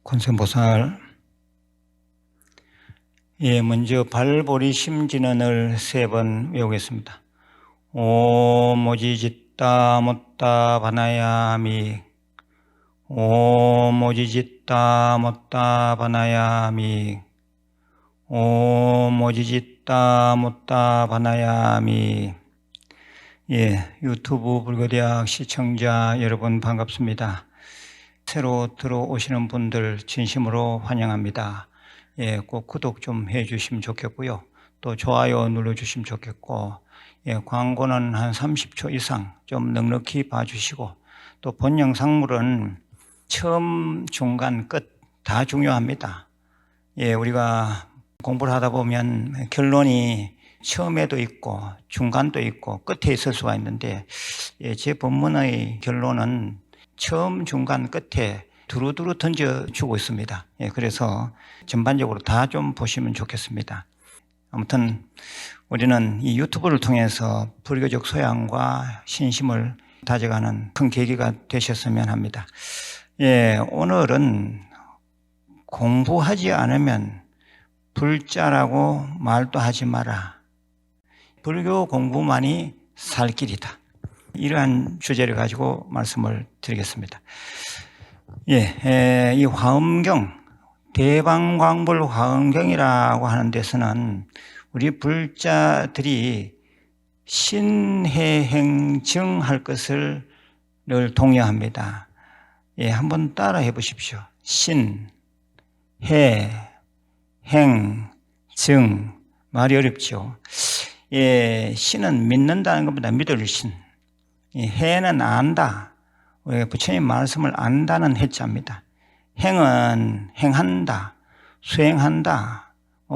권선보살. 먼저 발보리 심진언을 3번 외우겠습니다. 오모지짓다 못다 바나야미, 오모지짓다 못다 바나야미, 오모지짓다 못다 바나야미. 유튜브 불교대학 시청자 여러분 반갑습니다. 새로 들어오시는 분들 진심으로 환영합니다. 꼭 구독 좀 해주시면 좋겠고요. 또 좋아요 눌러주시면 좋겠고, 광고는 한 30초 이상 좀 넉넉히 봐주시고, 또 본 영상물은 처음, 중간, 끝 다 중요합니다. 우리가 공부를 하다 보면 결론이 처음에도 있고 중간도 있고 끝에 있을 수가 있는데, 제 본문의 결론은 처음, 중간, 끝에 두루두루 던져주고 있습니다. 그래서 전반적으로 다 좀 보시면 좋겠습니다. 아무튼 우리는 이 유튜브를 통해서 불교적 소양과 신심을 다져가는 큰 계기가 되셨으면 합니다. 오늘은 공부하지 않으면 불자라고 말도 하지 마라. 불교 공부만이 살 길이다. 이러한 주제를 가지고 말씀을 드리겠습니다. 이 화엄경, 대방광불 화엄경이라고 하는 데서는 우리 불자들이 신해행증할 것을 늘 독려합니다. 한번 따라 해보십시오. 신, 해, 행, 증. 말이 어렵죠. 신은 믿는다는 것보다 믿을 신. 해는 안다. 부처님 말씀을 안다는 해자입니다. 행은 행한다, 수행한다,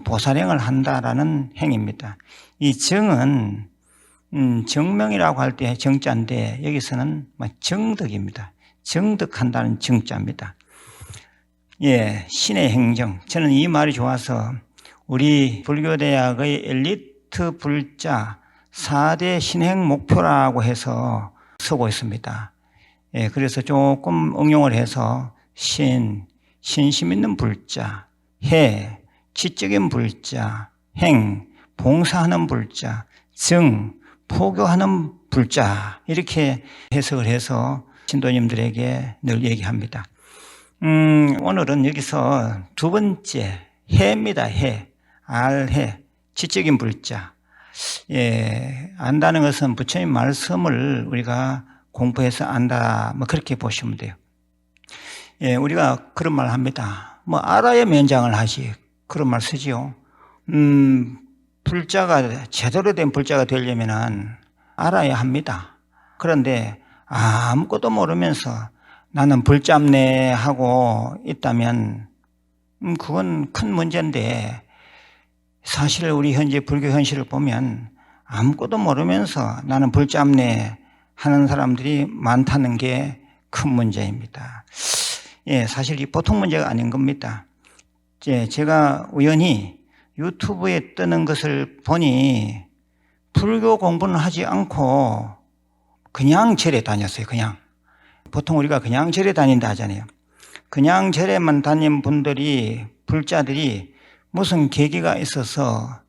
보살행을 한다라는 행입니다. 이 정은 정명이라고 할 때 정자인데, 여기서는 정덕입니다. 정덕한다는 정자입니다. 신의 행정. 저는 이 말이 좋아서 우리 불교대학의 엘리트 불자 4대 신행 목표라고 해서 쓰고 있습니다. 그래서 조금 응용을 해서 신심 있는 불자, 해, 지적인 불자, 행, 봉사하는 불자, 정, 포교하는 불자, 이렇게 해석을 해서 신도님들에게 늘 얘기합니다. 오늘은 여기서 두 번째, 해입니다. 해, 알해, 지적인 불자. 안다는 것은 부처님 말씀을 우리가 공부해서 안다, 그렇게 보시면 돼요. 우리가 그런 말 합니다. 알아야 면장을 하지. 그런 말 쓰지요. 불자가, 제대로 된 불자가 되려면 알아야 합니다. 그런데 아무것도 모르면서 나는 불자네 하고 있다면, 그건 큰 문제인데, 사실 우리 현재 불교 현실을 보면 아무것도 모르면서 나는 불자네 하는 사람들이 많다는 게 큰 문제입니다. 사실 이 보통 문제가 아닌 겁니다. 제가 우연히 유튜브에 뜨는 것을 보니 불교 공부는 하지 않고 그냥 절에 다녔어요. 그냥. 보통 우리가 그냥 절에 다닌다 하잖아요. 그냥 절에만 다닌 분들이, 불자들이 무슨 계기가 있어서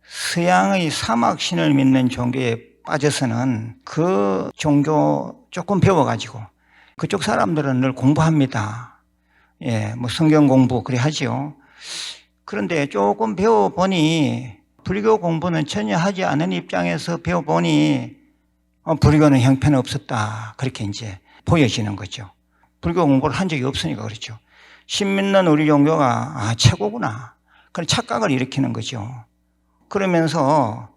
서양의 사막신을 믿는 종교에 빠져서는 그 종교 조금 배워가지고, 그쪽 사람들은 늘 공부합니다. 성경 공부 그래 하지요. 그런데 조금 배워보니, 불교 공부는 전혀 하지 않은 입장에서 배워보니 불교는 형편이 없었다, 그렇게 이제 보여지는 거죠. 불교 공부를 한 적이 없으니까 그렇죠. 신 믿는 우리 종교가 최고구나, 그런 착각을 일으키는 거죠. 그러면서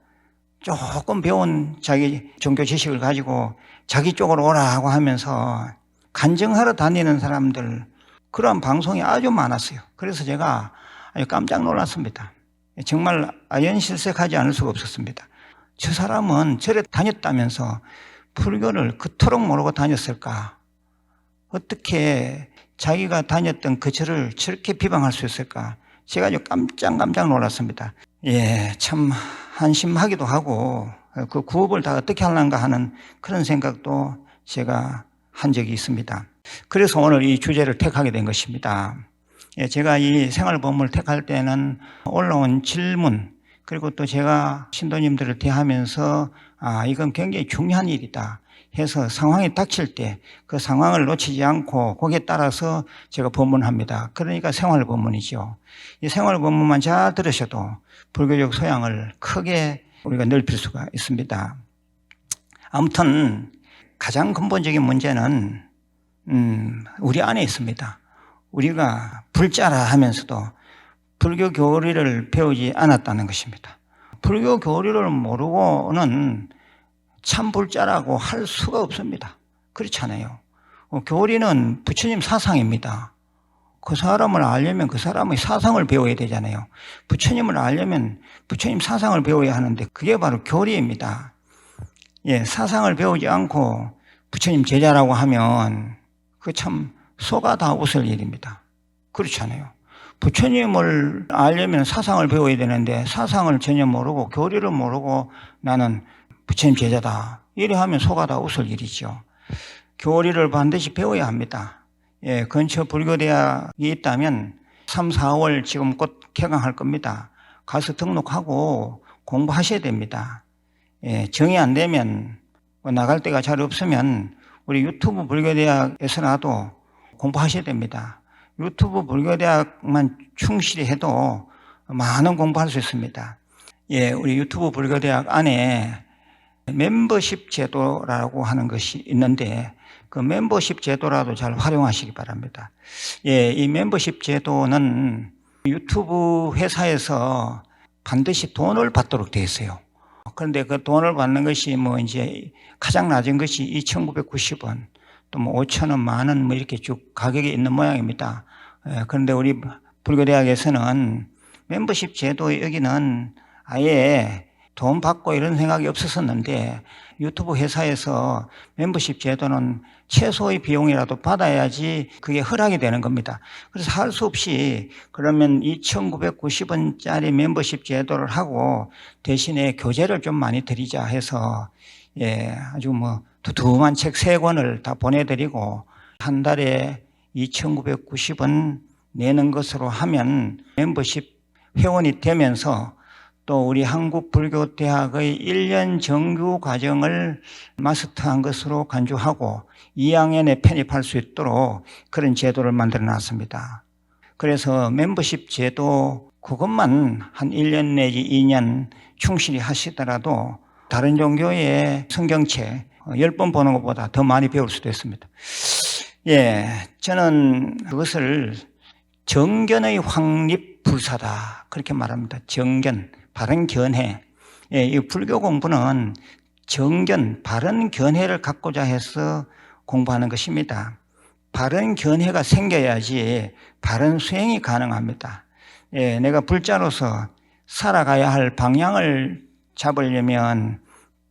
조금 배운 자기 종교 지식을 가지고 자기 쪽으로 오라고 하면서 간증하러 다니는 사람들, 그런 방송이 아주 많았어요. 그래서 제가 아주 깜짝 놀랐습니다. 정말 아연실색하지 않을 수가 없었습니다. 저 사람은 절에 다녔다면서 불교를 그토록 모르고 다녔을까? 어떻게 자기가 다녔던 그 절을 저렇게 비방할 수 있을까? 제가 아주 깜짝 놀랐습니다. 참 한심하기도 하고, 그 구업을 다 어떻게 하려는가 하는 그런 생각도 제가 한 적이 있습니다. 그래서 오늘 이 주제를 택하게 된 것입니다. 제가 이 생활보험을 택할 때는 올라온 질문, 그리고 또 제가 신도님들을 대하면서 이건 굉장히 중요한 일이다 해서 상황이 닥칠 때 그 상황을 놓치지 않고 거기에 따라서 제가 법문합니다. 그러니까 생활법문이죠. 이 생활법문만 잘 들으셔도 불교적 소양을 크게 우리가 넓힐 수가 있습니다. 아무튼 가장 근본적인 문제는 우리 안에 있습니다. 우리가 불자라 하면서도 불교 교리를 배우지 않았다는 것입니다. 불교 교리를 모르고는 참 불자라고 할 수가 없습니다. 그렇잖아요. 교리는 부처님 사상입니다. 그 사람을 알려면 그 사람의 사상을 배워야 되잖아요. 부처님을 알려면 부처님 사상을 배워야 하는데 그게 바로 교리입니다. 사상을 배우지 않고 부처님 제자라고 하면 그 참 속아 다 웃을 일입니다. 그렇잖아요. 부처님을 알려면 사상을 배워야 되는데 사상을 전혀 모르고 교리를 모르고 나는 부처님 제자다 이래 하면 속아 다 웃을 일이죠. 교리를 반드시 배워야 합니다. 근처 불교대학이 있다면 3, 4월 지금 곧 개강할 겁니다. 가서 등록하고 공부하셔야 됩니다. 정이 안 되면 나갈 데가 잘 없으면 우리 유튜브 불교대학에서라도 공부하셔야 됩니다. 유튜브 불교대학만 충실히 해도 많은 공부할 수 있습니다. 우리 유튜브 불교대학 안에 멤버십 제도라고 하는 것이 있는데 그 멤버십 제도라도 잘 활용하시기 바랍니다. 이 멤버십 제도는 유튜브 회사에서 반드시 돈을 받도록 되어 있어요. 그런데 그 돈을 받는 것이 이제 가장 낮은 것이 2,990원, 또 5,000원, 만원 이렇게 쭉 가격이 있는 모양입니다. 그런데 우리 불교대학에서는 멤버십 제도 여기는 아예 돈 받고 이런 생각이 없었었는데 유튜브 회사에서 멤버십 제도는 최소의 비용이라도 받아야지 그게 허락이 되는 겁니다. 그래서 할 수 없이 그러면 2,990원짜리 멤버십 제도를 하고 대신에 교재를 좀 많이 드리자 해서 아주 두툼한 책 3권을 다 보내드리고 한 달에 2,990원 내는 것으로 하면 멤버십 회원이 되면서 또 우리 한국불교대학의 1년 정규 과정을 마스터한 것으로 간주하고 2학년에 편입할 수 있도록 그런 제도를 만들어 놨습니다. 그래서 멤버십 제도 그것만 한 1년 내지 2년 충실히 하시더라도 다른 종교의 성경책 10번 보는 것보다 더 많이 배울 수도 있습니다. 저는 그것을 정견의 확립불사다 그렇게 말합니다. 정견, 바른 견해. 이 불교 공부는 정견, 바른 견해를 갖고자 해서 공부하는 것입니다. 바른 견해가 생겨야지 바른 수행이 가능합니다. 내가 불자로서 살아가야 할 방향을 잡으려면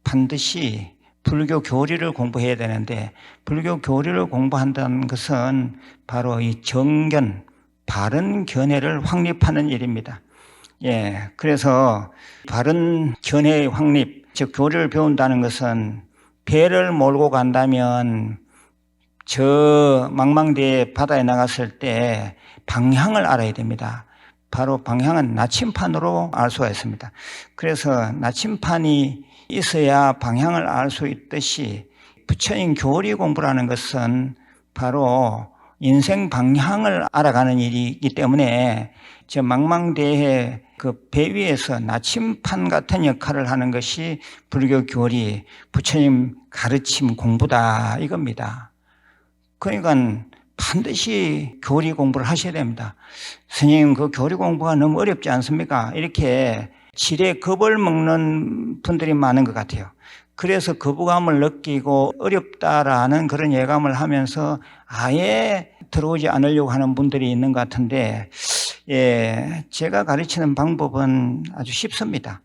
반드시 불교 교리를 공부해야 되는데 불교 교리를 공부한다는 것은 바로 이 정견, 바른 견해를 확립하는 일입니다. 그래서 바른 견해의 확립, 즉 교리를 배운다는 것은 배를 몰고 간다면 저 망망대해 바다에 나갔을 때 방향을 알아야 됩니다. 바로 방향은 나침판으로 알 수가 있습니다. 그래서 나침판이 있어야 방향을 알 수 있듯이 부처님 교리 공부라는 것은 바로 인생 방향을 알아가는 일이기 때문에 저 망망대해 그 배 위에서 나침판 같은 역할을 하는 것이 불교 교리, 부처님 가르침 공부다 이겁니다. 그러니까 반드시 교리 공부를 하셔야 됩니다. 스님 그 교리 공부가 너무 어렵지 않습니까? 이렇게 지레 겁을 먹는 분들이 많은 것 같아요. 그래서 거부감을 느끼고 어렵다라는 그런 예감을 하면서 아예 들어오지 않으려고 하는 분들이 있는 것 같은데 제가 가르치는 방법은 아주 쉽습니다.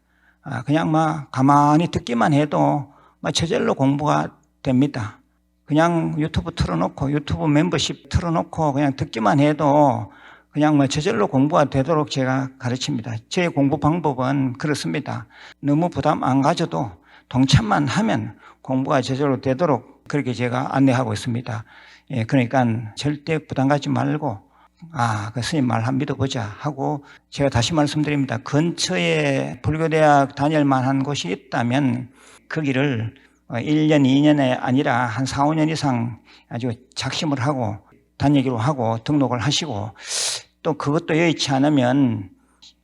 그냥 가만히 듣기만 해도 저절로 공부가 됩니다. 그냥 유튜브 틀어놓고 유튜브 멤버십 틀어놓고 그냥 듣기만 해도 그냥 저절로 공부가 되도록 제가 가르칩니다. 제 공부 방법은 그렇습니다. 너무 부담 안 가져도 동참만 하면 공부가 저절로 되도록 그렇게 제가 안내하고 있습니다. 그러니까 절대 부담 갖지 말고 그 스님 말 한번 믿어보자 하고 제가 다시 말씀드립니다. 근처에 불교대학 다닐 만한 곳이 있다면 거기를 1년, 2년이 아니라 한 4, 5년 이상 아주 작심을 하고 다니기로 하고 등록을 하시고 또 그것도 여의치 않으면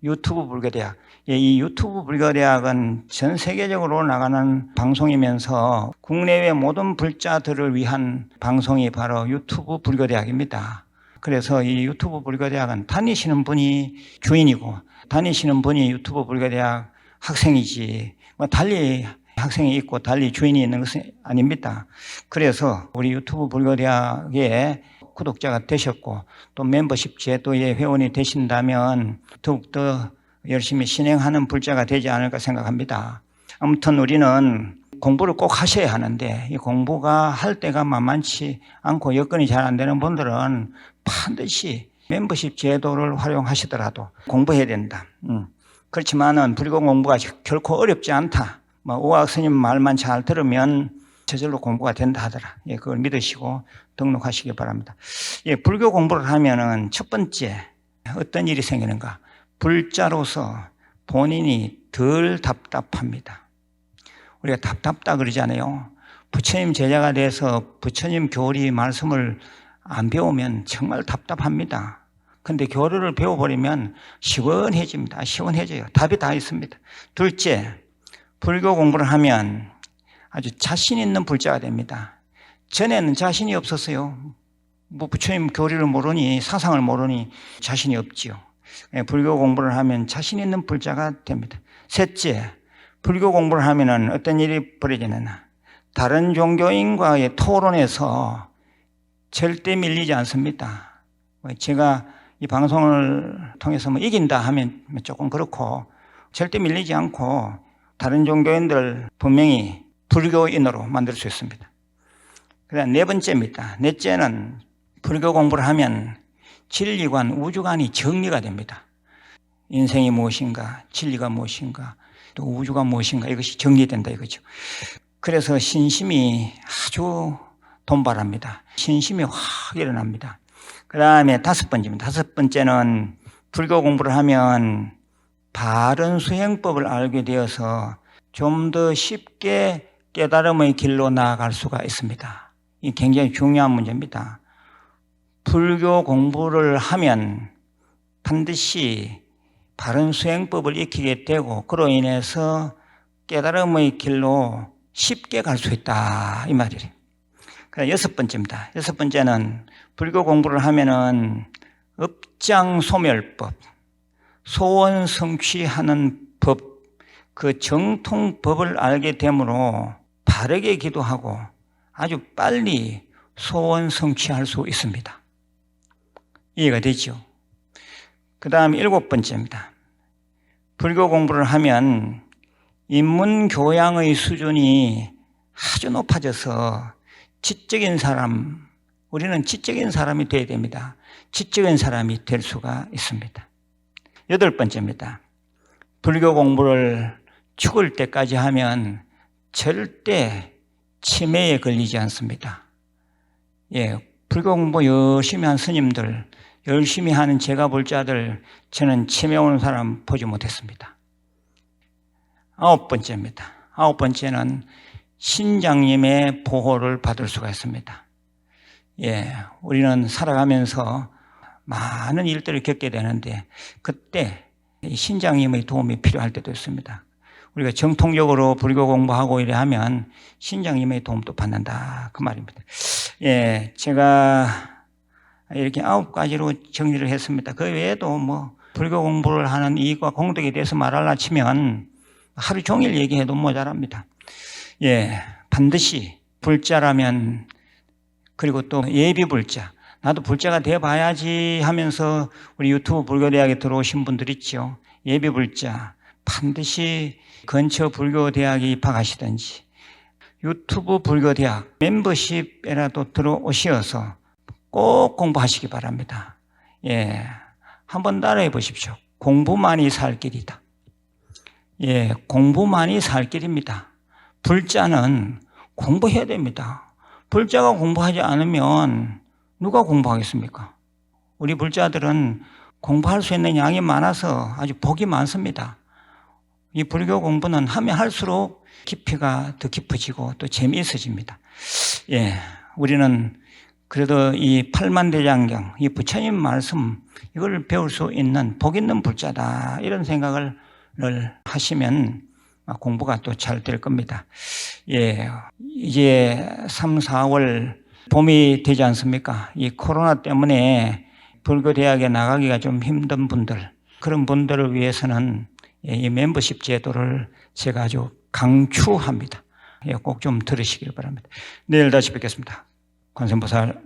유튜브 불교대학, 이 유튜브 불교대학은 전 세계적으로 나가는 방송이면서 국내외 모든 불자들을 위한 방송이 바로 유튜브 불교대학입니다. 그래서 이 유튜브 불교대학은 다니시는 분이 주인이고 다니시는 분이 유튜브 불교대학 학생이지 달리 학생이 있고 달리 주인이 있는 것은 아닙니다. 그래서 우리 유튜브 불교대학의 구독자가 되셨고 또 멤버십 제도의 회원이 되신다면 더욱더 열심히 진행하는 불자가 되지 않을까 생각합니다. 아무튼 우리는 공부를 꼭 하셔야 하는데 이 공부가 할 때가 만만치 않고 여건이 잘 안 되는 분들은 반드시 멤버십 제도를 활용하시더라도 공부해야 된다. 그렇지만은 불교 공부가 결코 어렵지 않다. 오학 스님 말만 잘 들으면 저절로 공부가 된다 하더라. 그걸 믿으시고 등록하시기 바랍니다. 불교 공부를 하면은 첫 번째 어떤 일이 생기는가? 불자로서 본인이 덜 답답합니다. 우리가 답답다 그러잖아요. 부처님 제자가 돼서 부처님 교리 말씀을 안 배우면 정말 답답합니다. 근데 교리를 배워버리면 시원해집니다. 시원해져요. 답이 다 있습니다. 둘째, 불교 공부를 하면 아주 자신 있는 불자가 됩니다. 전에는 자신이 없었어요. 부처님 교리를 모르니 사상을 모르니 자신이 없지요. 불교 공부를 하면 자신 있는 불자가 됩니다. 셋째, 불교 공부를 하면 어떤 일이 벌어지느냐. 다른 종교인과의 토론에서 절대 밀리지 않습니다. 제가 이 방송을 통해서 이긴다 하면 조금 그렇고 절대 밀리지 않고 다른 종교인들 분명히 불교인으로 만들 수 있습니다. 그다음 네 번째입니다. 넷째는 불교 공부를 하면 진리관, 우주관이 정리가 됩니다. 인생이 무엇인가, 진리가 무엇인가, 또 우주가 무엇인가 이것이 정리된다 이거죠. 그래서 신심이 아주 돈발합니다. 신심이 확 일어납니다. 그 다음에 다섯 번째입니다. 다섯 번째는 불교 공부를 하면 바른 수행법을 알게 되어서 좀 더 쉽게 깨달음의 길로 나아갈 수가 있습니다. 이 굉장히 중요한 문제입니다. 불교 공부를 하면 반드시 바른 수행법을 익히게 되고 그로 인해서 깨달음의 길로 쉽게 갈 수 있다 이 말이에요. 그래서 여섯 번째입니다. 여섯 번째는 불교 공부를 하면은 업장소멸법, 소원 성취하는 법, 그 정통법을 알게 되므로 바르게 기도하고 아주 빨리 소원 성취할 수 있습니다. 이해가 되죠? 그 다음 일곱 번째입니다. 불교 공부를 하면 인문 교양의 수준이 아주 높아져서 지적인 사람, 우리는 지적인 사람이 되어야 됩니다. 지적인 사람이 될 수가 있습니다. 여덟 번째입니다. 불교 공부를 죽을 때까지 하면 절대 치매에 걸리지 않습니다. 불교 공부 열심히 한 스님들, 열심히 하는 제가 볼 자들, 저는 치매 오는 사람 보지 못했습니다. 아홉 번째입니다. 아홉 번째는 신장님의 보호를 받을 수가 있습니다. 우리는 살아가면서 많은 일들을 겪게 되는데 그때 신장님의 도움이 필요할 때도 있습니다. 우리가 정통적으로 불교 공부하고 이래 하면 신장님의 도움도 받는다 그 말입니다. 제가 이렇게 9가지로 정리를 했습니다. 그 외에도 불교 공부를 하는 이익과 공덕에 대해서 말하려 치면 하루 종일 얘기해도 모자랍니다. 반드시 불자라면, 그리고 또 예비 불자, 나도 불자가 되어봐야지 하면서 우리 유튜브 불교대학에 들어오신 분들 있죠. 예비 불자 반드시 근처 불교대학에 입학하시든지 유튜브 불교대학 멤버십에라도 들어오셔서 꼭 공부하시기 바랍니다. 한번 따라해 보십시오. 공부만이 살 길이다. 공부만이 살 길입니다. 불자는 공부해야 됩니다. 불자가 공부하지 않으면 누가 공부하겠습니까? 우리 불자들은 공부할 수 있는 양이 많아서 아주 복이 많습니다. 이 불교 공부는 하면 할수록 깊이가 더 깊어지고 또 재미있어집니다. 예, 우리는 그래도 이 팔만대장경, 이 부처님 말씀, 이걸 배울 수 있는 복 있는 불자다, 이런 생각을 하시면 공부가 또 잘 될 겁니다. 예, 이제 3, 4월 봄이 되지 않습니까? 이 코로나 때문에 불교대학에 나가기가 좀 힘든 분들, 그런 분들을 위해서는 이 멤버십 제도를 제가 아주 강추합니다. 꼭 좀 들으시길 바랍니다. 내일 다시 뵙겠습니다. 관세음보살